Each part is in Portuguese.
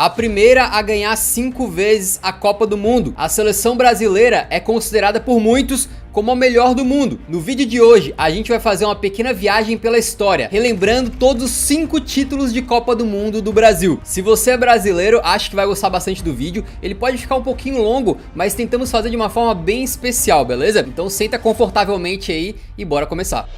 a primeira a ganhar 5 vezes a Copa do Mundo. A seleção brasileira é considerada por muitos como a melhor do mundo. No vídeo de hoje, a gente vai fazer uma pequena viagem pela história, relembrando todos os 5 títulos de Copa do Mundo do Brasil. Se você é brasileiro, acho que vai gostar bastante do vídeo. Ele pode ficar um pouquinho longo, mas tentamos fazer de uma forma bem especial, beleza? Então senta confortavelmente aí e bora começar.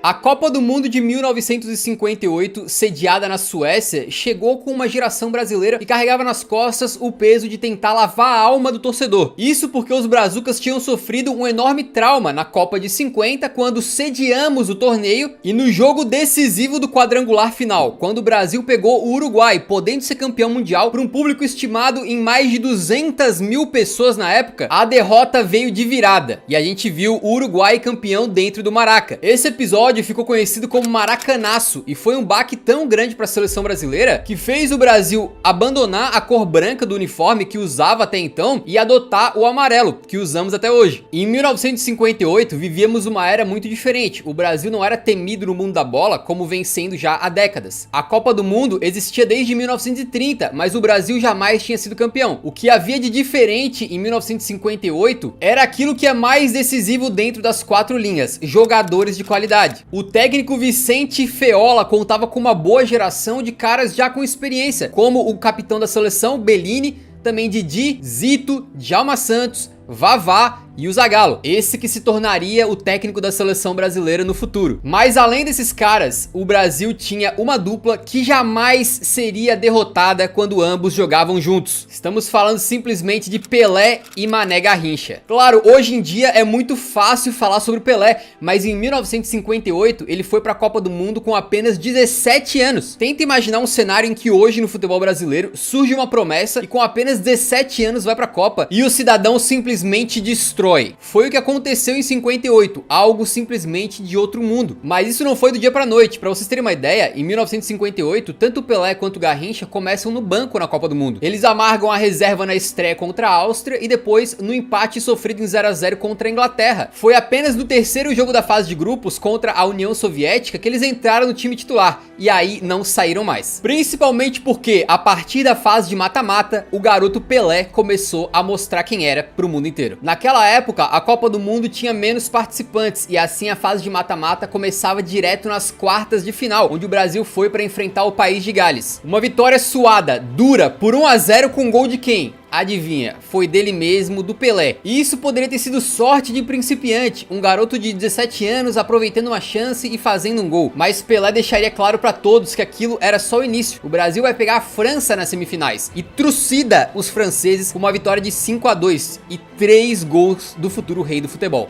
A Copa do Mundo de 1958, sediada na Suécia, chegou com uma geração brasileira que carregava nas costas o peso de tentar lavar a alma do torcedor. Isso porque os brazucas tinham sofrido um enorme trauma na Copa de 50, quando sediamos o torneio, e no jogo decisivo do quadrangular final, quando o Brasil pegou o Uruguai, podendo ser campeão mundial, para um público estimado em mais de 200 mil pessoas na época. A derrota veio de virada, e a gente viu o Uruguai campeão dentro do Maraca. Esse episódio ficou conhecido como Maracanaço e foi um baque tão grande para a seleção brasileira que fez o Brasil abandonar a cor branca do uniforme que usava até então e adotar o amarelo que usamos até hoje. Em 1958 vivíamos uma era muito diferente. O Brasil não era temido no mundo da bola como vem sendo já há décadas. A Copa do Mundo existia desde 1930, mas o Brasil jamais tinha sido campeão. O que havia de diferente em 1958 era aquilo que é mais decisivo dentro das 4 linhas: jogadores de qualidade. O técnico Vicente Feola contava com uma boa geração de caras já com experiência, como o capitão da seleção, Bellini, também Didi, Zito, Djalma Santos, Vavá e o Zagallo, esse que se tornaria o técnico da seleção brasileira no futuro. Mas além desses caras, o Brasil tinha uma dupla que jamais seria derrotada quando ambos jogavam juntos. Estamos falando simplesmente de Pelé e Mané Garrincha. Claro, hoje em dia é muito fácil falar sobre Pelé, mas em 1958 ele foi para a Copa do Mundo com apenas 17 anos. Tenta imaginar um cenário em que hoje no futebol brasileiro surge uma promessa e com apenas 17 anos vai para a Copa e o cidadão simplesmente destrói. Foi o que aconteceu em 58, algo simplesmente de outro mundo. Mas isso não foi do dia pra noite. Pra vocês terem uma ideia, em 1958, tanto o Pelé quanto o Garrincha começam no banco na Copa do Mundo. Eles amargam a reserva na estreia contra a Áustria e depois no empate sofrido em 0 a 0 contra a Inglaterra. Foi apenas no terceiro jogo da fase de grupos contra a União Soviética que eles entraram no time titular e aí não saíram mais. Principalmente porque a partir da fase de mata-mata, o garoto Pelé começou a mostrar quem era pro mundo inteiro. Naquela época, a Copa do Mundo tinha menos participantes e assim a fase de mata-mata começava direto nas quartas de final, onde o Brasil foi para enfrentar o País de Gales. Uma vitória suada, dura, por 1 a 0 com gol de quem? Adivinha, foi dele mesmo, do Pelé. E isso poderia ter sido sorte de principiante, um garoto de 17 anos aproveitando uma chance e fazendo um gol. Mas Pelé deixaria claro pra todos que aquilo era só o início. O Brasil vai pegar a França nas semifinais e trucida os franceses com uma vitória de 5 a 2 e 3 gols do futuro rei do futebol.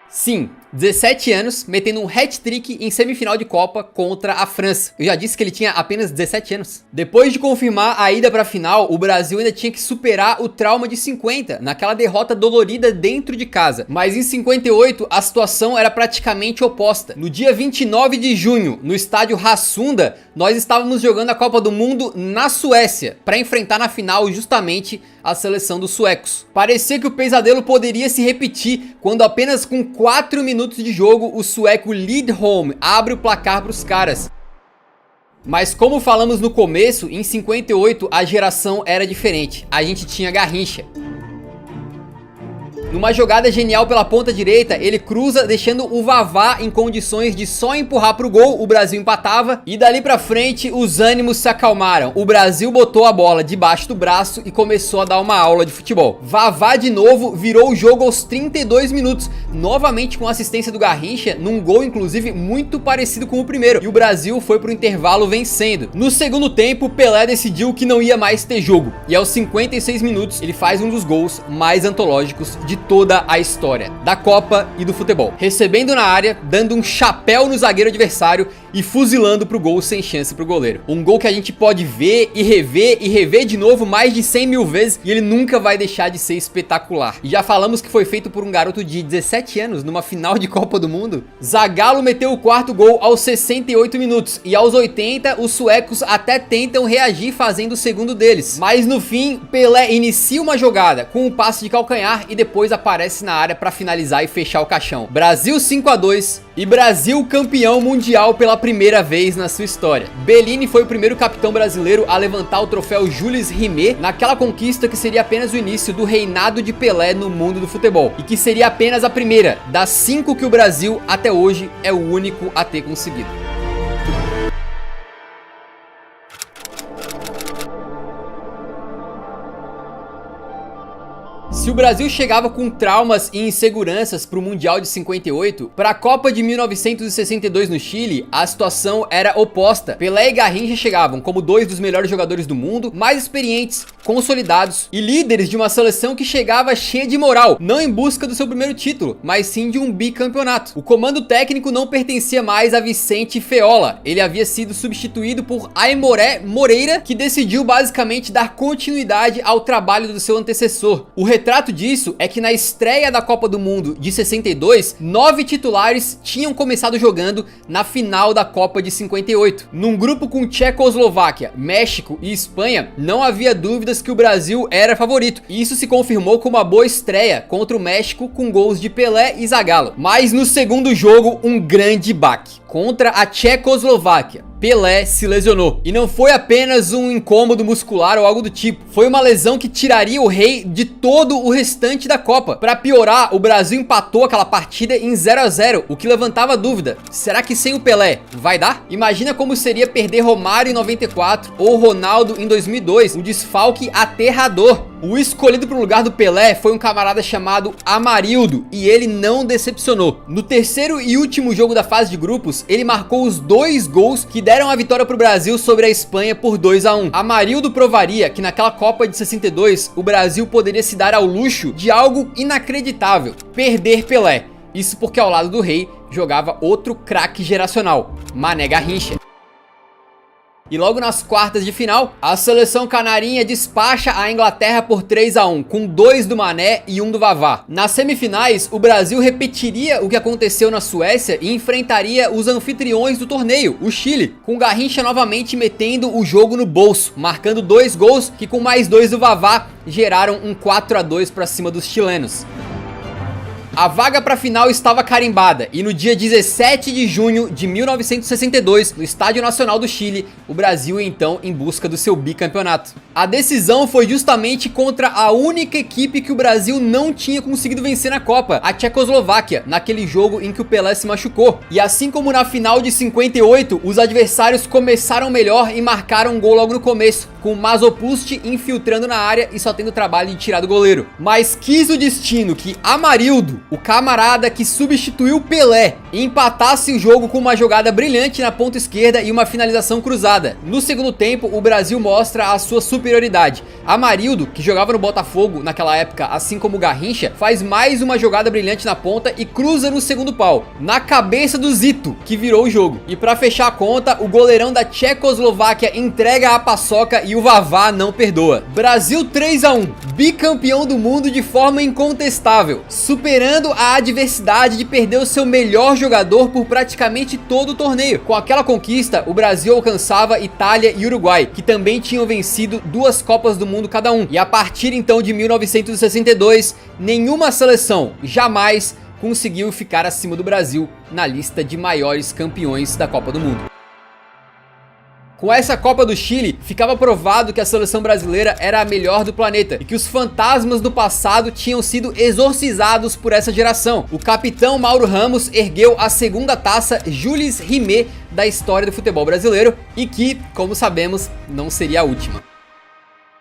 Sim, 17 anos, metendo um hat-trick em semifinal de Copa contra a França. Eu já disse que ele tinha apenas 17 anos. Depois de confirmar a ida para a final, o Brasil ainda tinha que superar o trauma de 50, naquela derrota dolorida dentro de casa. Mas em 58, a situação era praticamente oposta. No dia 29 de junho, no estádio Rassunda, nós estávamos jogando a Copa do Mundo na Suécia, para enfrentar na final justamente a seleção dos suecos. Parecia que o pesadelo poderia se repetir, quando apenas com 4 minutos de jogo, o sueco Lidholm abre o placar para os caras. Mas como falamos no começo, em 58 a geração era diferente. A gente tinha Garrincha. Numa jogada genial pela ponta direita, ele cruza deixando o Vavá em condições de só empurrar pro gol, o Brasil empatava e dali pra frente os ânimos se acalmaram. O Brasil botou a bola debaixo do braço e começou a dar uma aula de futebol. Vavá de novo virou o jogo aos 32 minutos, novamente com assistência do Garrincha, num gol inclusive muito parecido com o primeiro, e o Brasil foi pro intervalo vencendo. No segundo tempo, Pelé decidiu que não ia mais ter jogo, e aos 56 minutos ele faz um dos gols mais antológicos de toda a história da Copa e do futebol, recebendo na área, dando um chapéu no zagueiro adversário e fuzilando pro gol sem chance pro goleiro. Um gol que a gente pode ver e rever de novo mais de 100 mil vezes e ele nunca vai deixar de ser espetacular. E já falamos que foi feito por um garoto de 17 anos numa final de Copa do Mundo. Zagallo meteu o quarto gol aos 68 minutos e aos 80 os suecos até tentam reagir fazendo o segundo deles. Mas no fim, Pelé inicia uma jogada com um passe de calcanhar e depois aparece na área para finalizar e fechar o caixão. Brasil 5-2 e Brasil campeão mundial pela primeira vez na sua história. Bellini foi o primeiro capitão brasileiro a levantar o troféu Jules Rimet naquela conquista que seria apenas o início do reinado de Pelé no mundo do futebol e que seria apenas a primeira das 5 que o Brasil até hoje é o único a ter conseguido. Se o Brasil chegava com traumas e inseguranças para o Mundial de 58, para a Copa de 1962 no Chile, a situação era oposta. Pelé e Garrincha chegavam como dois dos melhores jogadores do mundo, mais experientes, consolidados e líderes de uma seleção que chegava cheia de moral, não em busca do seu primeiro título, mas sim de um bicampeonato. O comando técnico não pertencia mais a Vicente Feola, ele havia sido substituído por Aimoré Moreira, que decidiu basicamente dar continuidade ao trabalho do seu antecessor. O retrato disso é que na estreia da Copa do Mundo de 62, 9 titulares tinham começado jogando na final da Copa de 58. Num grupo com Tchecoslováquia, México e Espanha, não havia dúvidas que o Brasil era favorito. E isso se confirmou com uma boa estreia contra o México com gols de Pelé e Zagallo. Mas no segundo jogo, um grande baque. Contra a Tchecoslováquia, Pelé se lesionou. E não foi apenas um incômodo muscular ou algo do tipo. Foi uma lesão que tiraria o rei de todo o restante da Copa. Para piorar, o Brasil empatou aquela partida em 0-0, o que levantava a dúvida. Será que sem o Pelé vai dar? Imagina como seria perder Romário em 94 ou Ronaldo em 2002. Um desfalque aterrador. O escolhido para o lugar do Pelé foi um camarada chamado Amarildo e ele não decepcionou. No terceiro e último jogo da fase de grupos, ele marcou os 2 gols que deram a vitória para o Brasil sobre a Espanha por 2-1. Amarildo provaria que naquela Copa de 62 o Brasil poderia se dar ao luxo de algo inacreditável: perder Pelé. Isso porque ao lado do rei jogava outro craque geracional, Mané Garrincha. E logo nas quartas de final, a seleção canarinha despacha a Inglaterra por 3-1, com 2 do Mané e 1 do Vavá. Nas semifinais, o Brasil repetiria o que aconteceu na Suécia e enfrentaria os anfitriões do torneio, o Chile, com Garrincha novamente metendo o jogo no bolso, marcando 2 gols que com mais 2 do Vavá geraram um 4-2 para cima dos chilenos. A vaga para a final estava carimbada e no dia 17 de junho de 1962, no Estádio Nacional do Chile, o Brasil ia então em busca do seu bicampeonato. A decisão foi justamente contra a única equipe que o Brasil não tinha conseguido vencer na Copa, a Tchecoslováquia, naquele jogo em que o Pelé se machucou. E assim como na final de 58, os adversários começaram melhor e marcaram um gol logo no começo, com o Masopust infiltrando na área e só tendo o trabalho de tirar do goleiro. Mas quis o destino que Amarildo, o camarada que substituiu Pelé, empatasse o jogo com uma jogada brilhante na ponta esquerda e uma finalização cruzada. No segundo tempo, o Brasil mostra a sua superioridade. Amarildo, que jogava no Botafogo naquela época, assim como Garrincha, faz mais uma jogada brilhante na ponta e cruza no segundo pau, na cabeça do Zito, que virou o jogo. E pra fechar a conta, o goleirão da Tchecoslováquia entrega a paçoca e o Vavá não perdoa. Brasil 3-1, bicampeão do mundo de forma incontestável, superando a adversidade de perder o seu melhor jogador por praticamente todo o torneio. Com aquela conquista, o Brasil alcançava Itália e Uruguai, que também tinham vencido 2 Copas do Mundo cada um. E a partir então de 1962, nenhuma seleção jamais conseguiu ficar acima do Brasil na lista de maiores campeões da Copa do Mundo. Com essa Copa do Chile, ficava provado que a seleção brasileira era a melhor do planeta e que os fantasmas do passado tinham sido exorcizados por essa geração. O capitão Mauro Ramos ergueu a 2ª taça Jules Rimet da história do futebol brasileiro e que, como sabemos, não seria a última.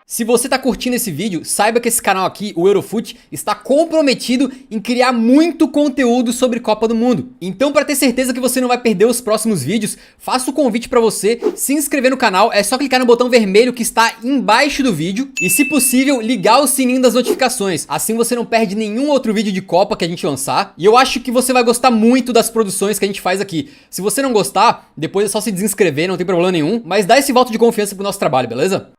Se você tá curtindo esse vídeo, saiba que esse canal aqui, o Eurofut, está comprometido em criar muito conteúdo sobre Copa do Mundo. Então, para ter certeza que você não vai perder os próximos vídeos, faço o convite para você se inscrever no canal. É só clicar no botão vermelho que está embaixo do vídeo e, se possível, ligar o sininho das notificações. Assim você não perde nenhum outro vídeo de Copa que a gente lançar. E eu acho que você vai gostar muito das produções que a gente faz aqui. Se você não gostar, depois é só se desinscrever, não tem problema nenhum. Mas dá esse voto de confiança pro nosso trabalho, beleza?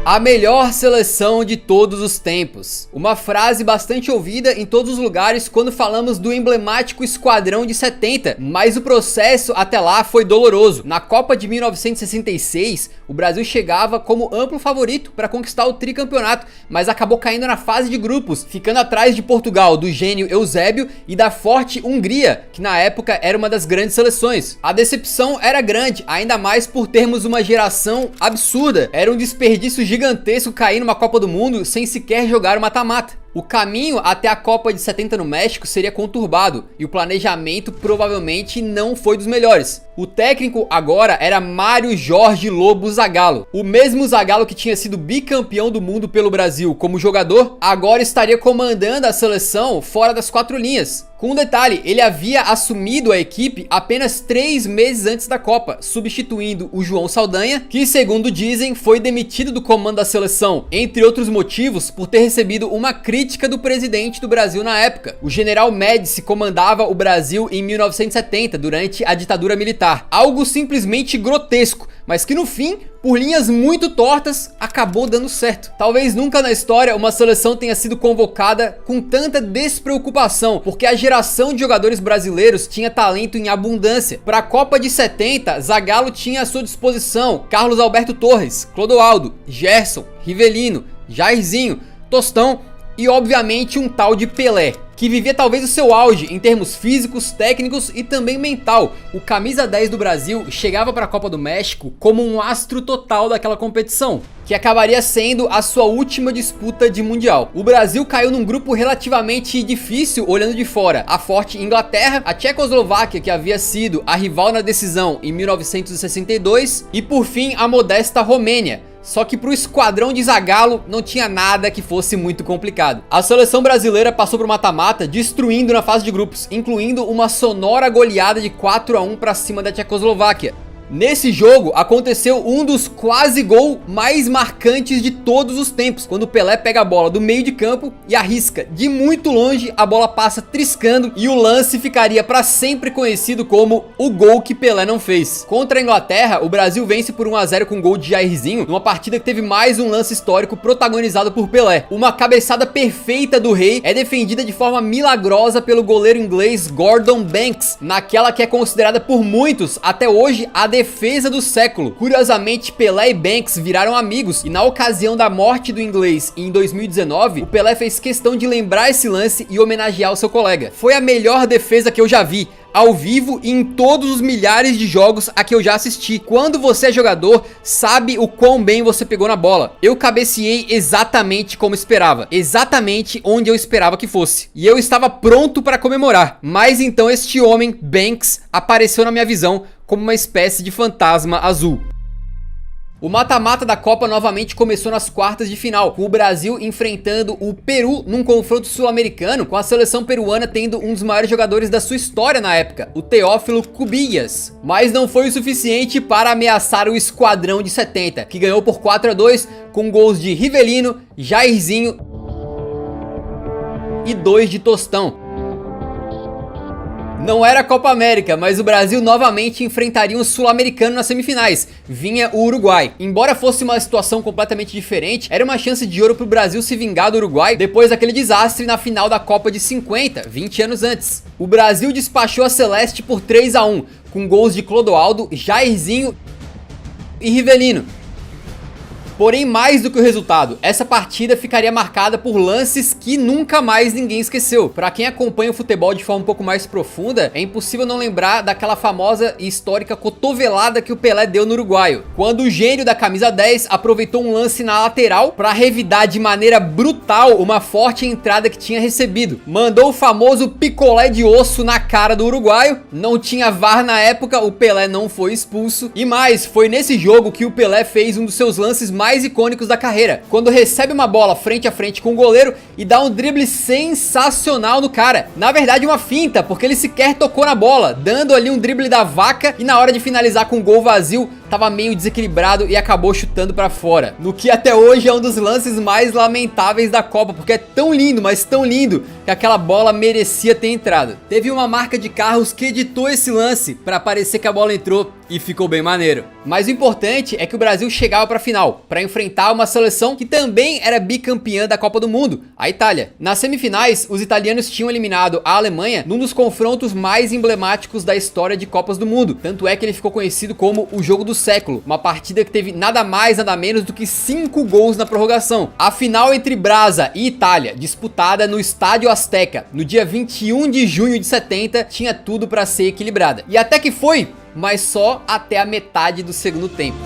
A melhor seleção de todos os tempos. Uma frase bastante ouvida em todos os lugares quando falamos do emblemático Esquadrão de 70, mas o processo até lá foi doloroso. Na Copa de 1966, o Brasil chegava como amplo favorito para conquistar o tricampeonato, mas acabou caindo na fase de grupos, ficando atrás de Portugal, do gênio Eusébio, e da forte Hungria, que na época era uma das grandes seleções. A decepção era grande, ainda mais por termos uma geração absurda. Era um desperdício gigantesco cair numa Copa do Mundo sem sequer jogar o mata-mata. O caminho até a Copa de 70 no México seria conturbado e o planejamento provavelmente não foi dos melhores. O técnico agora era Mário Jorge Lobo Zagallo. O mesmo Zagallo que tinha sido bicampeão do mundo pelo Brasil como jogador, agora estaria comandando a seleção fora das quatro linhas. Com um detalhe, ele havia assumido a equipe apenas 3 meses antes da Copa, substituindo o João Saldanha, que, segundo dizem, foi demitido do comando da seleção, entre outros motivos, por ter recebido uma crítica do presidente do Brasil na época. O general Médici comandava o Brasil em 1970, durante a ditadura militar. Algo simplesmente grotesco, mas que no fim, por linhas muito tortas, acabou dando certo. Talvez nunca na história uma seleção tenha sido convocada com tanta despreocupação, porque a geração de jogadores brasileiros tinha talento em abundância. Para a Copa de 70, Zagallo tinha à sua disposição Carlos Alberto Torres, Clodoaldo, Gerson, Rivelino, Jairzinho, Tostão e obviamente um tal de Pelé, que vivia talvez o seu auge em termos físicos, técnicos e também mental. O camisa 10 do Brasil chegava para a Copa do México como um astro total daquela competição, que acabaria sendo a sua última disputa de mundial. O Brasil caiu num grupo relativamente difícil olhando de fora. A forte Inglaterra, a Tchecoslováquia, que havia sido a rival na decisão em 1962, e por fim a modesta Romênia. Só que pro esquadrão de Zagallo não tinha nada que fosse muito complicado. A seleção brasileira passou pro mata-mata destruindo na fase de grupos, incluindo uma sonora goleada de 4-1 pra cima da Tchecoslováquia. Nesse jogo aconteceu um dos quase gol mais marcantes de todos os tempos, quando o Pelé pega a bola do meio de campo e arrisca de muito longe, a bola passa triscando e o lance ficaria para sempre conhecido como o gol que Pelé não fez. Contra a Inglaterra, o Brasil vence por 1-0 com gol de Jairzinho, numa partida que teve mais um lance histórico protagonizado por Pelé. Uma cabeçada perfeita do Rei é defendida de forma milagrosa pelo goleiro inglês Gordon Banks, naquela que é considerada por muitos até hoje a defesa do século. Curiosamente, Pelé e Banks viraram amigos e na ocasião da morte do inglês em 2019, o Pelé fez questão de lembrar esse lance e homenagear o seu colega. Foi a melhor defesa que eu já vi, ao vivo e em todos os milhares de jogos a que eu já assisti. Quando você é jogador, sabe o quão bem você pegou na bola. Eu cabeceei exatamente como esperava, exatamente onde eu esperava que fosse, e eu estava pronto para comemorar. Mas então este homem, Banks, apareceu na minha visão como uma espécie de fantasma azul. O mata-mata da Copa novamente começou nas quartas de final, com o Brasil enfrentando o Peru num confronto sul-americano, com a seleção peruana tendo um dos maiores jogadores da sua história na época, o Teófilo Cubillas. Mas não foi o suficiente para ameaçar o esquadrão de 70, que ganhou por 4-2 com gols de Rivelino, Jairzinho e 2 de Tostão. Não era a Copa América, mas o Brasil novamente enfrentaria um sul-americano nas semifinais. Vinha o Uruguai. Embora fosse uma situação completamente diferente, era uma chance de ouro pro Brasil se vingar do Uruguai depois daquele desastre na final da Copa de 50, 20 anos antes. O Brasil despachou a Celeste por 3-1, com gols de Clodoaldo, Jairzinho e Rivelino. Porém, mais do que o resultado, essa partida ficaria marcada por lances que nunca mais ninguém esqueceu. Pra quem acompanha o futebol de forma um pouco mais profunda, é impossível não lembrar daquela famosa e histórica cotovelada que o Pelé deu no uruguaio, quando o gênio da camisa 10 aproveitou um lance na lateral para revidar de maneira brutal uma forte entrada que tinha recebido. Mandou o famoso picolé de osso na cara do uruguaio, não tinha VAR na época, o Pelé não foi expulso, e mais, foi nesse jogo que o Pelé fez um dos seus lances mais icônicos da carreira, quando recebe uma bola frente a frente com o goleiro e dá um drible sensacional no cara. Na verdade, uma finta, porque ele sequer tocou na bola, dando ali um drible da vaca, e na hora de finalizar com um gol vazio, tava meio desequilibrado e acabou chutando pra fora. No que até hoje é um dos lances mais lamentáveis da Copa, porque é tão lindo, mas tão lindo, que aquela bola merecia ter entrado. Teve uma marca de carros que editou esse lance pra parecer que a bola entrou e ficou bem maneiro. Mas o importante é que o Brasil chegava pra final, pra enfrentar uma seleção que também era bicampeã da Copa do Mundo, a Itália. Nas semifinais, os italianos tinham eliminado a Alemanha num dos confrontos mais emblemáticos da história de Copas do Mundo. Tanto é que ele ficou conhecido como o jogo do século, uma partida que teve nada mais nada menos do que 5 gols na prorrogação. A final entre Brasa e Itália, disputada no Estádio Azteca, no dia 21 de junho de 70, tinha tudo pra ser equilibrada. E até que foi, mas só até a metade do segundo tempo.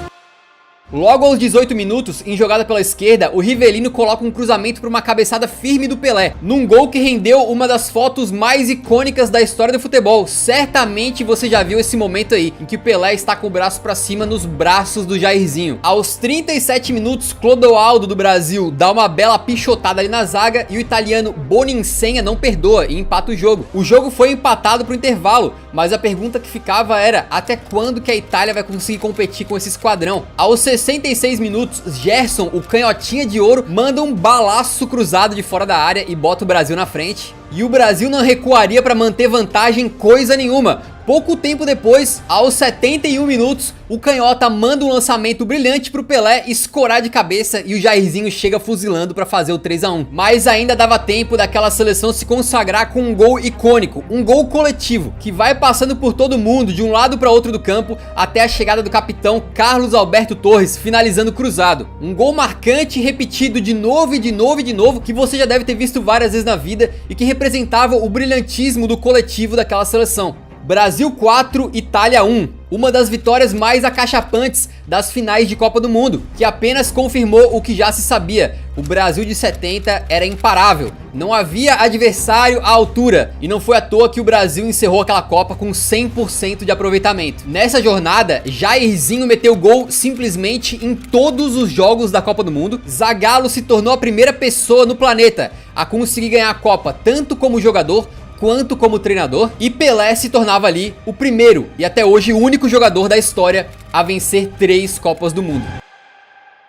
Logo aos 18 minutos, em jogada pela esquerda, o Rivelino coloca um cruzamento para uma cabeçada firme do Pelé, num gol que rendeu uma das fotos mais icônicas da história do futebol. Certamente você já viu esse momento aí, em que o Pelé está com o braço para cima nos braços do Jairzinho. Aos 37 minutos, Clodoaldo do Brasil dá uma bela pichotada ali na zaga e o italiano Boninsenha não perdoa e empata o jogo. O jogo foi empatado pro intervalo, mas a pergunta que ficava era: até quando que a Itália vai conseguir competir com esse esquadrão? Aos 66 minutos, Gerson, o canhotinha de ouro, manda um balaço cruzado de fora da área e bota o Brasil na frente. E o Brasil não recuaria para manter vantagem coisa nenhuma. Pouco tempo depois, aos 71 minutos, o canhota manda um lançamento brilhante pro Pelé escorar de cabeça e o Jairzinho chega fuzilando para fazer o 3 a 1. Mas ainda dava tempo daquela seleção se consagrar com um gol icônico, um gol coletivo, que vai passando por todo mundo, de um lado para outro do campo, até a chegada do capitão Carlos Alberto Torres, finalizando cruzado. Um gol marcante, repetido de novo e de novo e de novo, que você já deve ter visto várias vezes na vida e que representava o brilhantismo do coletivo daquela seleção. Brasil 4, Itália 1, uma das vitórias mais acachapantes das finais de Copa do Mundo, que apenas confirmou o que já se sabia: o Brasil de 70 era imparável, não havia adversário à altura, e não foi à toa que o Brasil encerrou aquela Copa com 100% de aproveitamento. Nessa jornada, Jairzinho meteu gol simplesmente em todos os jogos da Copa do Mundo. Zagallo se tornou a primeira pessoa no planeta a conseguir ganhar a Copa, tanto como jogador quanto como treinador, e Pelé se tornava ali o primeiro e até hoje o único jogador da história a vencer 3 Copas do Mundo.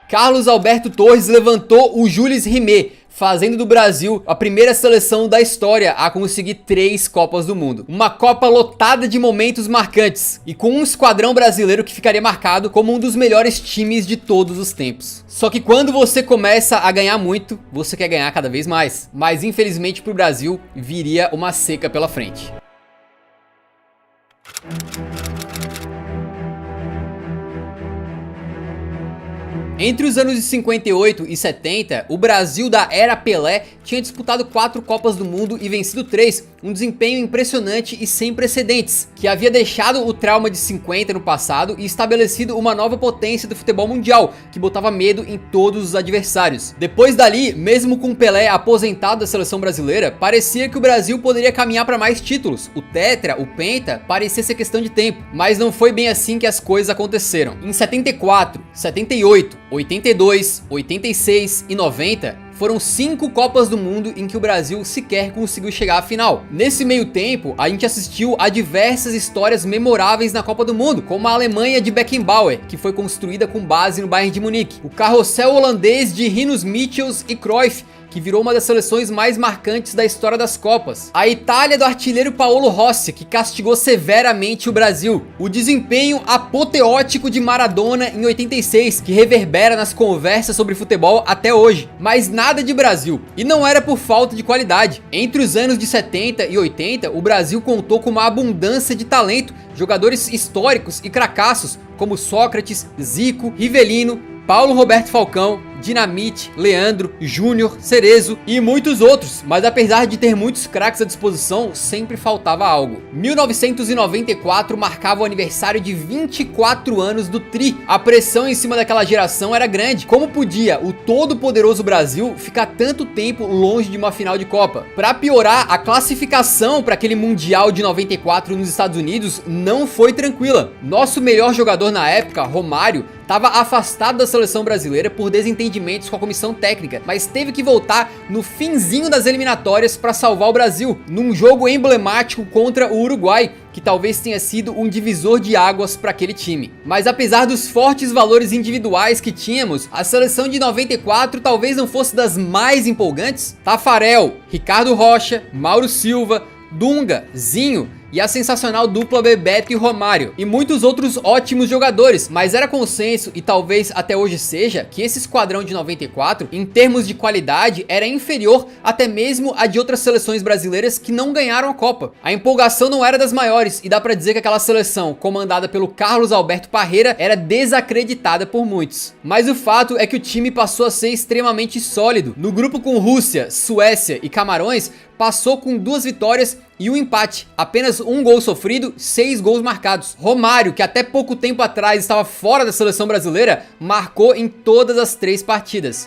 Carlos Alberto Torres levantou o Jules Rimet, fazendo do Brasil a primeira seleção da história a conseguir 3 Copas do Mundo. Uma Copa lotada de momentos marcantes e com um esquadrão brasileiro que ficaria marcado como um dos melhores times de todos os tempos. Só que quando você começa a ganhar muito, você quer ganhar cada vez mais. Mas infelizmente para o Brasil viria uma seca pela frente. Entre os anos de 58 e 70, o Brasil da era Pelé tinha disputado 4 Copas do Mundo e vencido 3, um desempenho impressionante e sem precedentes, que havia deixado o trauma de 50 no passado e estabelecido uma nova potência do futebol mundial, que botava medo em todos os adversários. Depois dali, mesmo com Pelé aposentado da seleção brasileira, parecia que o Brasil poderia caminhar para mais títulos. O tetra, o penta, parecia ser questão de tempo, mas não foi bem assim que as coisas aconteceram. Em 74, 78, 82, 86 e 90, foram 5 Copas do Mundo em que o Brasil sequer conseguiu chegar à final. Nesse meio tempo, a gente assistiu a diversas histórias memoráveis na Copa do Mundo, como a Alemanha de Beckenbauer, que foi construída com base no Bayern de Munique, o carrossel holandês de Rinus Michels e Cruyff, que virou uma das seleções mais marcantes da história das Copas. A Itália do artilheiro Paolo Rossi, que castigou severamente o Brasil. O desempenho apoteótico de Maradona em 86, que reverbera nas conversas sobre futebol até hoje. Mas nada de Brasil. E não era por falta de qualidade. Entre os anos de 70 e 80, o Brasil contou com uma abundância de talento, jogadores históricos e cracassos, como Sócrates, Zico, Rivelino, Paulo Roberto Falcão, Dinamite, Leandro, Júnior, Cerezo e muitos outros, mas apesar de ter muitos craques à disposição, sempre faltava algo. 1994 marcava o aniversário de 24 anos do Tri. A pressão em cima daquela geração era grande. Como podia o todo-poderoso Brasil ficar tanto tempo longe de uma final de Copa? Para piorar, a classificação para aquele Mundial de 94 nos Estados Unidos não foi tranquila. Nosso melhor jogador na época, Romário, estava afastado da seleção brasileira por desentendimentos com a comissão técnica, mas teve que voltar no finzinho das eliminatórias para salvar o Brasil, num jogo emblemático contra o Uruguai, que talvez tenha sido um divisor de águas para aquele time. Mas apesar dos fortes valores individuais que tínhamos, a seleção de 94 talvez não fosse das mais empolgantes. Tafarel, Ricardo Rocha, Mauro Silva, Dunga, Zinho e a sensacional dupla Bebeto e Romário, e muitos outros ótimos jogadores, mas era consenso, e talvez até hoje seja, que esse esquadrão de 94, em termos de qualidade, era inferior até mesmo a de outras seleções brasileiras que não ganharam a Copa. A empolgação não era das maiores, e dá pra dizer que aquela seleção, comandada pelo Carlos Alberto Parreira, era desacreditada por muitos. Mas o fato é que o time passou a ser extremamente sólido. No grupo com Rússia, Suécia e Camarões, passou com 2 vitórias e um empate, apenas um gol sofrido, 6 gols marcados. Romário, que até pouco tempo atrás estava fora da seleção brasileira, marcou em todas as 3 partidas.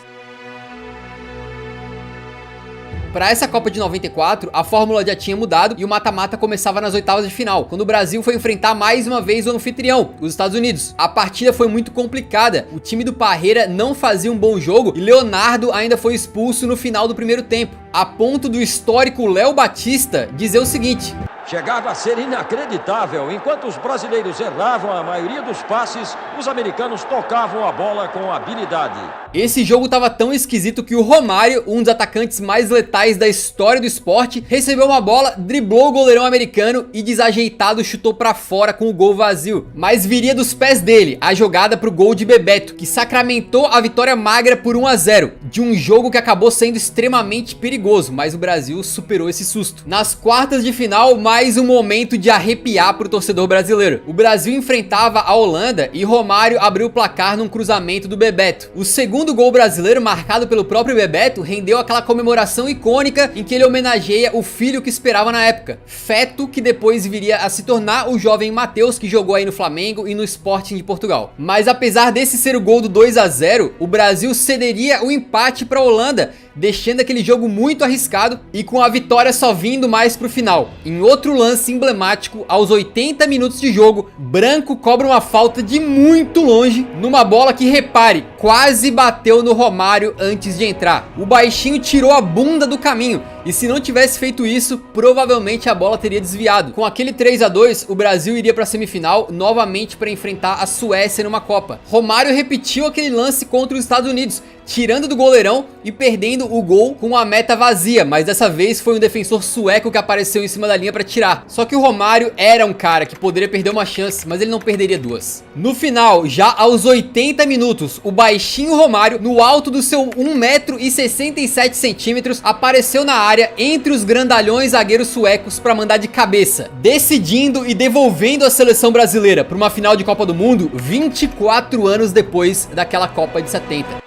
Para essa Copa de 94, a fórmula já tinha mudado e o mata-mata começava nas oitavas de final, quando o Brasil foi enfrentar mais uma vez o anfitrião, os Estados Unidos. A partida foi muito complicada, o time do Parreira não fazia um bom jogo e Leonardo ainda foi expulso no final do primeiro tempo, a ponto do histórico Léo Batista dizer o seguinte: chegava a ser inacreditável. Enquanto os brasileiros erravam a maioria dos passes, os americanos tocavam a bola com habilidade. Esse jogo tava tão esquisito que o Romário, um dos atacantes mais letais da história do esporte, recebeu uma bola, driblou o goleirão americano e desajeitado chutou pra fora com o gol vazio. Mas viria dos pés dele a jogada pro gol de Bebeto, que sacramentou a vitória magra por 1-0, de um jogo que acabou sendo extremamente perigoso, mas o Brasil superou esse susto. Nas quartas de final, mais um momento de arrepiar pro torcedor brasileiro. O Brasil enfrentava a Holanda e Romário abriu o placar num cruzamento do Bebeto. O segundo gol brasileiro, marcado pelo próprio Bebeto, rendeu aquela comemoração icônica em que ele homenageia o filho que esperava na época, feto que depois viria a se tornar o jovem Matheus, que jogou aí no Flamengo e no Sporting de Portugal. Mas apesar desse ser o gol do 2-0, o Brasil cederia o empate para a Holanda, deixando aquele jogo muito arriscado e com a vitória só vindo mais pro final. Em outro lance emblemático, aos 80 minutos de jogo, Branco cobra uma falta de muito longe, numa bola que, repare, quase bateu no Romário antes de entrar. O baixinho tirou a bunda do caminho, e se não tivesse feito isso, provavelmente a bola teria desviado. Com aquele 3-2, o Brasil iria para a semifinal novamente para enfrentar a Suécia numa Copa. Romário repetiu aquele lance contra os Estados Unidos, tirando do goleirão e perdendo o gol com a meta vazia, mas dessa vez foi um defensor sueco que apareceu em cima da linha para tirar. Só que o Romário era um cara que poderia perder uma chance, mas ele não perderia 2. No final, já aos 80 minutos, o baixinho Romário, no alto do seu 1,67 m, apareceu na área entre os grandalhões zagueiros suecos para mandar de cabeça, decidindo e devolvendo a seleção brasileira para uma final de Copa do Mundo 24 anos depois daquela Copa de 70.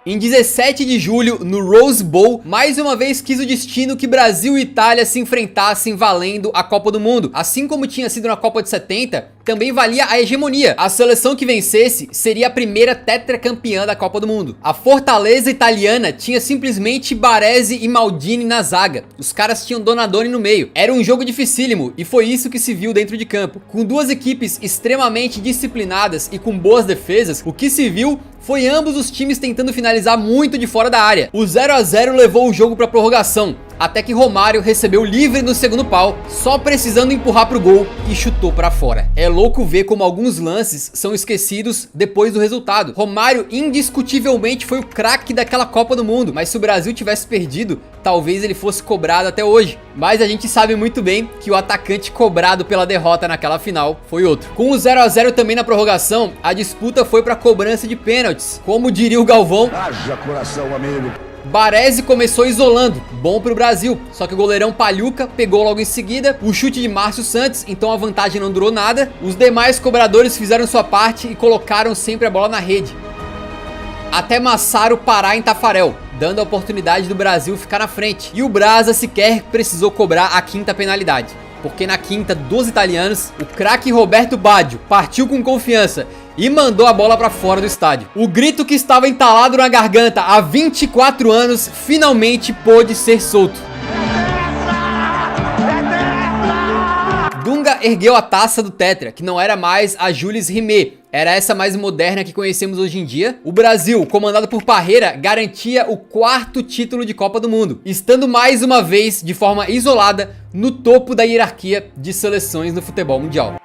Em 17 de julho, no Rose Bowl, mais uma vez quis o destino que Brasil e Itália se enfrentassem valendo a Copa do Mundo. Assim como tinha sido na Copa de 70, também valia a hegemonia. A seleção que vencesse seria a primeira tetracampeã da Copa do Mundo. A fortaleza italiana tinha simplesmente Baresi e Maldini na zaga. Os caras tinham Donadoni no meio. Era um jogo dificílimo e foi isso que se viu dentro de campo. Com duas equipes extremamente disciplinadas e com boas defesas, o que se viu foi ambos os times tentando finalizar muito de fora da área. O 0-0 levou o jogo para prorrogação, até que Romário recebeu livre no segundo pau, só precisando empurrar pro gol e chutou para fora. É louco ver como alguns lances são esquecidos depois do resultado. Romário indiscutivelmente foi o craque daquela Copa do Mundo, mas se o Brasil tivesse perdido, talvez ele fosse cobrado até hoje. Mas a gente sabe muito bem que o atacante cobrado pela derrota naquela final foi outro. Com o 0-0 também na prorrogação, a disputa foi para cobrança de pênaltis. Como diria o Galvão, haja coração, amigo. Baresi começou isolando, bom pro Brasil, só que o goleirão Pagliuca pegou logo em seguida, o chute de Márcio Santos, então a vantagem não durou nada. Os demais cobradores fizeram sua parte e colocaram sempre a bola na rede, até Massaro parar em Tafarel, dando a oportunidade do Brasil ficar na frente. E o Brasa sequer precisou cobrar a quinta penalidade, porque na quinta dos italianos, o craque Roberto Baggio partiu com confiança e mandou a bola pra fora do estádio. O grito que estava entalado na garganta há 24 anos finalmente pôde ser solto. Dunga ergueu a taça do Tetra, que não era mais a Jules Rimet, era essa mais moderna que conhecemos hoje em dia. O Brasil, comandado por Parreira, garantia o 4º título de Copa do Mundo, estando mais uma vez, de forma isolada, no topo da hierarquia de seleções no futebol mundial.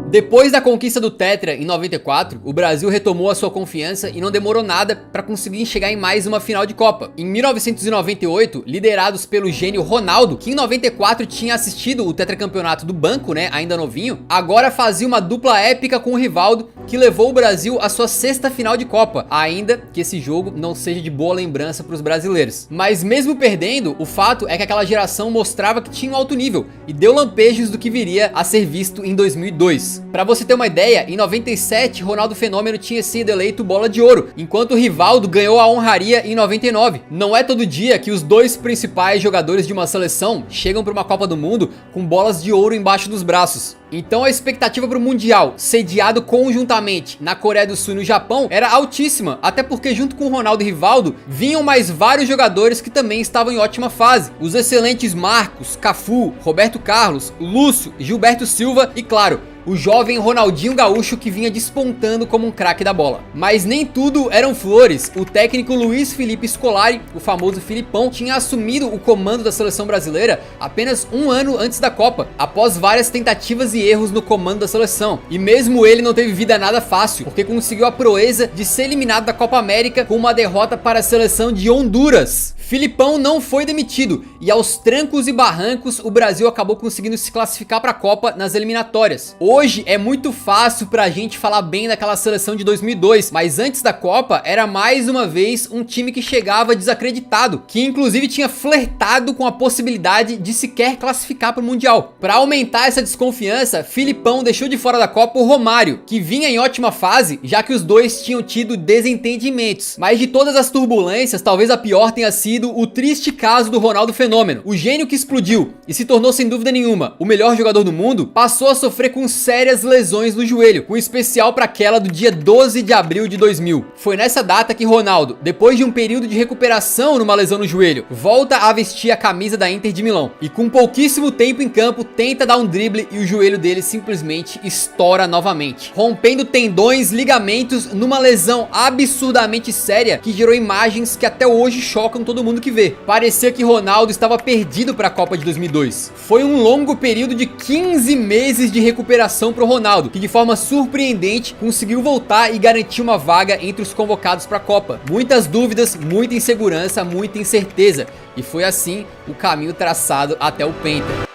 Depois da conquista do Tetra em 94, o Brasil retomou a sua confiança e não demorou nada para conseguir chegar em mais uma final de Copa. Em 1998, liderados pelo gênio Ronaldo, que em 94 tinha assistido o tetracampeonato do banco, né, ainda novinho, agora fazia uma dupla épica com o Rivaldo, que levou o Brasil à sua 6ª final de Copa, ainda que esse jogo não seja de boa lembrança para os brasileiros. Mas mesmo perdendo, o fato é que aquela geração mostrava que tinha um alto nível e deu lampejos do que viria a ser visto em 2002. Pra você ter uma ideia, em 97, Ronaldo Fenômeno tinha sido eleito bola de ouro, enquanto o Rivaldo ganhou a honraria em 99. Não é todo dia que os dois principais jogadores de uma seleção chegam para uma Copa do Mundo com bolas de ouro embaixo dos braços. Então a expectativa para o Mundial, sediado conjuntamente na Coreia do Sul e no Japão, era altíssima, até porque junto com Ronaldo e Rivaldo, vinham mais vários jogadores que também estavam em ótima fase. Os excelentes Marcos, Cafu, Roberto Carlos, Lúcio, Gilberto Silva e, claro, o jovem Ronaldinho Gaúcho, que vinha despontando como um craque da bola. Mas nem tudo eram flores. O técnico Luiz Felipe Scolari, o famoso Filipão, tinha assumido o comando da seleção brasileira apenas um ano antes da Copa, após várias tentativas e erros no comando da seleção. E mesmo ele não teve vida nada fácil, porque conseguiu a proeza de ser eliminado da Copa América com uma derrota para a seleção de Honduras. Filipão não foi demitido e aos trancos e barrancos o Brasil acabou conseguindo se classificar para a Copa nas eliminatórias. Hoje é muito fácil pra gente falar bem daquela seleção de 2002, mas antes da Copa era mais uma vez um time que chegava desacreditado, que inclusive tinha flertado com a possibilidade de sequer classificar para o Mundial. Para aumentar essa desconfiança, Filipão deixou de fora da Copa o Romário, que vinha em ótima fase, já que os dois tinham tido desentendimentos. Mas de todas as turbulências, talvez a pior tenha sido o triste caso do Ronaldo Fenômeno. O gênio que explodiu e se tornou sem dúvida nenhuma o melhor jogador do mundo, passou a sofrer com sérias lesões no joelho, com especial para aquela do dia 12 de abril de 2000. Foi nessa data que Ronaldo, depois de um período de recuperação numa lesão no joelho, volta a vestir a camisa da Inter de Milão e com pouquíssimo tempo em campo tenta dar um drible e o joelho dele simplesmente estoura novamente, rompendo tendões, ligamentos, numa lesão absurdamente séria que gerou imagens que até hoje chocam todo mundo que vê. Parecia que Ronaldo estava perdido para a Copa de 2002. Foi um longo período de 15 meses de recuperação para o Ronaldo, que de forma surpreendente conseguiu voltar e garantir uma vaga entre os convocados para a Copa. Muitas dúvidas, muita insegurança, muita incerteza, e foi assim o caminho traçado até o Penta.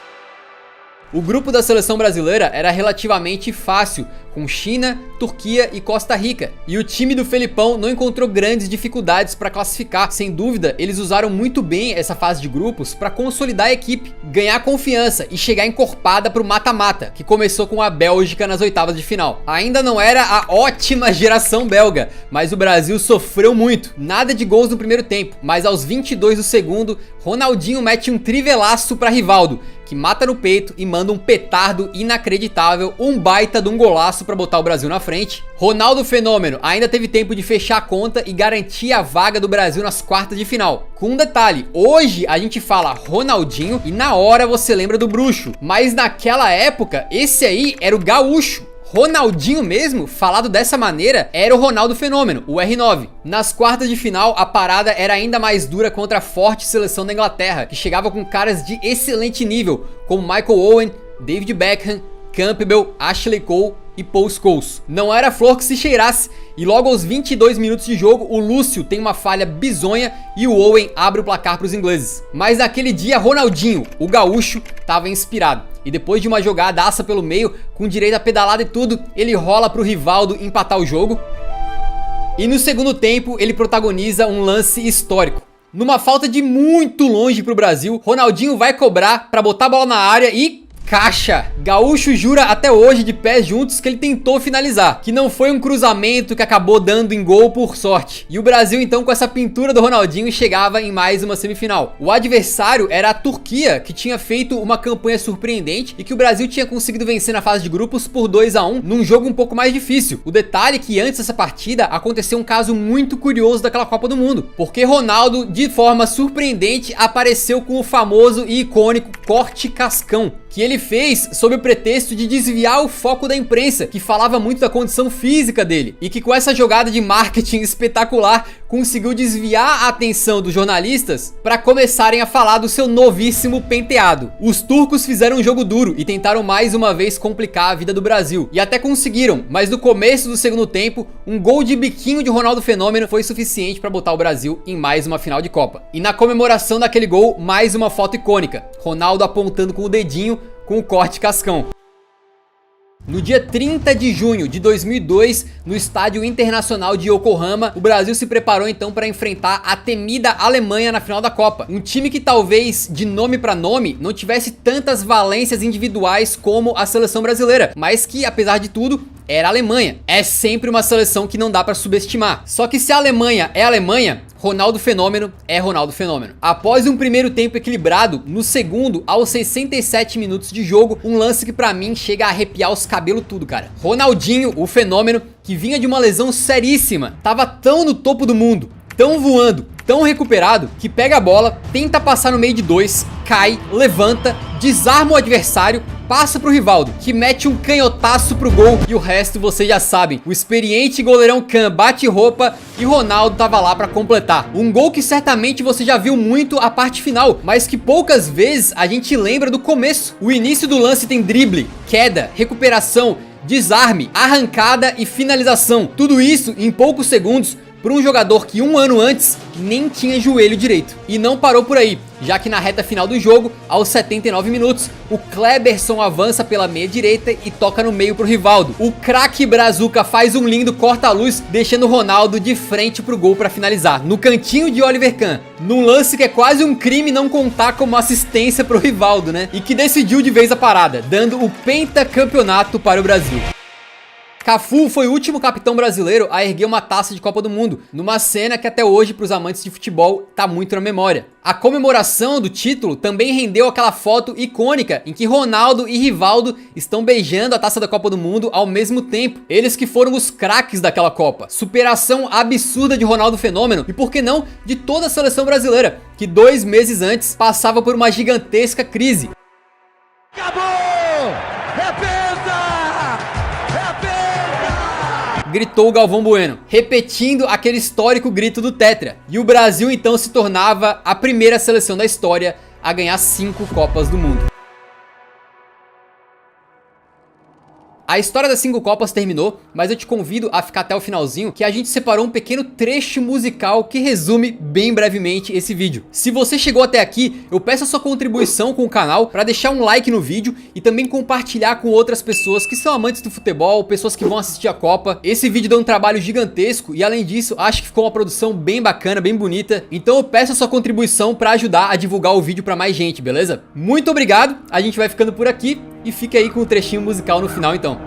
O grupo da seleção brasileira era relativamente fácil, com China, Turquia e Costa Rica. E o time do Felipão não encontrou grandes dificuldades para classificar. Sem dúvida, eles usaram muito bem essa fase de grupos para consolidar a equipe, ganhar confiança e chegar encorpada para o mata-mata, que começou com a Bélgica nas oitavas de final. Ainda não era a ótima geração belga, mas o Brasil sofreu muito. Nada de gols no primeiro tempo, mas aos 22 do segundo, Ronaldinho mete um trivelaço para Rivaldo, que mata no peito e manda um petardo inacreditável, um baita de um golaço para botar o Brasil na frente. Ronaldo Fenômeno ainda teve tempo de fechar a conta e garantir a vaga do Brasil nas quartas de final. Com um detalhe, hoje a gente fala Ronaldinho e na hora você lembra do bruxo, mas naquela época esse aí era o gaúcho. Ronaldinho mesmo, falado dessa maneira, era o Ronaldo Fenômeno, o R9. Nas quartas de final, a parada era ainda mais dura contra a forte seleção da Inglaterra, que chegava com caras de excelente nível, como Michael Owen, David Beckham, Campbell, Ashley Cole e Paul Scholes. Não era flor que se cheirasse, e logo aos 22 minutos de jogo, o Lúcio tem uma falha bizonha e o Owen abre o placar para os ingleses. Mas naquele dia, Ronaldinho, o gaúcho, estava inspirado. E depois de uma jogadaça pelo meio, com direito a pedalada e tudo, ele rola pro Rivaldo empatar o jogo. E no segundo tempo, ele protagoniza um lance histórico. Numa falta de muito longe pro Brasil, Ronaldinho vai cobrar pra botar a bola na área e... caixa! Gaúcho jura até hoje de pés juntos que ele tentou finalizar, que não foi um cruzamento que acabou dando em gol por sorte. E o Brasil então, com essa pintura do Ronaldinho, chegava em mais uma semifinal. O adversário era a Turquia, que tinha feito uma campanha surpreendente e que o Brasil tinha conseguido vencer na fase de grupos por 2-1 num jogo um pouco mais difícil. O detalhe é que antes dessa partida aconteceu um caso muito curioso daquela Copa do Mundo, porque Ronaldo, de forma surpreendente, apareceu com o famoso e icônico corte cascão, que ele fez sob o pretexto de desviar o foco da imprensa, que falava muito da condição física dele, e que com essa jogada de marketing espetacular conseguiu desviar a atenção dos jornalistas para começarem a falar do seu novíssimo penteado. Os turcos fizeram um jogo duro e tentaram mais uma vez complicar a vida do Brasil, e até conseguiram, mas no começo do segundo tempo, um gol de biquinho de Ronaldo Fenômeno foi suficiente para botar o Brasil em mais uma final de Copa. E na comemoração daquele gol, mais uma foto icônica, Ronaldo apontando com o dedinho com o corte cascão. No dia 30 de junho de 2002, no Estádio Internacional de Yokohama, o Brasil se preparou então para enfrentar a temida Alemanha na final da Copa. Um time que talvez, de nome para nome, não tivesse tantas valências individuais como a seleção brasileira, mas que, apesar de tudo, era a Alemanha. É sempre uma seleção que não dá para subestimar. Só que se a Alemanha é a Alemanha, Ronaldo Fenômeno é Ronaldo Fenômeno. Após um primeiro tempo equilibrado, no segundo, aos 67 minutos de jogo, um lance que pra mim chega a arrepiar os cabelos tudo, cara. Ronaldinho, o Fenômeno, que vinha de uma lesão seríssima, tava tão no topo do mundo, tão voando, tão recuperado, que pega a bola, tenta passar no meio de dois, cai, levanta, desarma o adversário, passa pro Rivaldo, que mete um canhotaço pro gol, e o resto vocês já sabem. O experiente goleirão Kahn bate roupa e Ronaldo tava lá pra completar. Um gol que certamente você já viu muito a parte final, mas que poucas vezes a gente lembra do começo. O início do lance tem drible, queda, recuperação, desarme, arrancada e finalização. Tudo isso em poucos segundos, para um jogador que um ano antes nem tinha joelho direito. E não parou por aí, já que na reta final do jogo, aos 79 minutos, o Kleberson avança pela meia direita e toca no meio pro Rivaldo. O craque Brazuca faz um lindo corta-luz, deixando o Ronaldo de frente pro gol para finalizar, no cantinho de Oliver Kahn, num lance que é quase um crime não contar como assistência pro Rivaldo, né? E que decidiu de vez a parada, dando o pentacampeonato para o Brasil. Cafu foi o último capitão brasileiro a erguer uma taça de Copa do Mundo, numa cena que até hoje para os amantes de futebol tá muito na memória. A comemoração do título também rendeu aquela foto icônica em que Ronaldo e Rivaldo estão beijando a taça da Copa do Mundo ao mesmo tempo. Eles que foram os craques daquela Copa. Superação absurda de Ronaldo Fenômeno e, por que não, de toda a seleção brasileira, que 2 meses antes passava por uma gigantesca crise. Acabou! Gritou o Galvão Bueno, repetindo aquele histórico grito do Tetra. E o Brasil então se tornava a primeira seleção da história a ganhar 5 Copas do Mundo. A história das 5 Copas terminou, mas eu te convido a ficar até o finalzinho, que a gente separou um pequeno trecho musical que resume bem brevemente esse vídeo. Se você chegou até aqui, eu peço a sua contribuição com o canal para deixar um like no vídeo e também compartilhar com outras pessoas que são amantes do futebol, pessoas que vão assistir a Copa. Esse vídeo deu um trabalho gigantesco e, além disso, acho que ficou uma produção bem bacana, bem bonita. Então eu peço a sua contribuição para ajudar a divulgar o vídeo para mais gente, beleza? Muito obrigado, a gente vai ficando por aqui e fica aí com o trechinho musical no final então.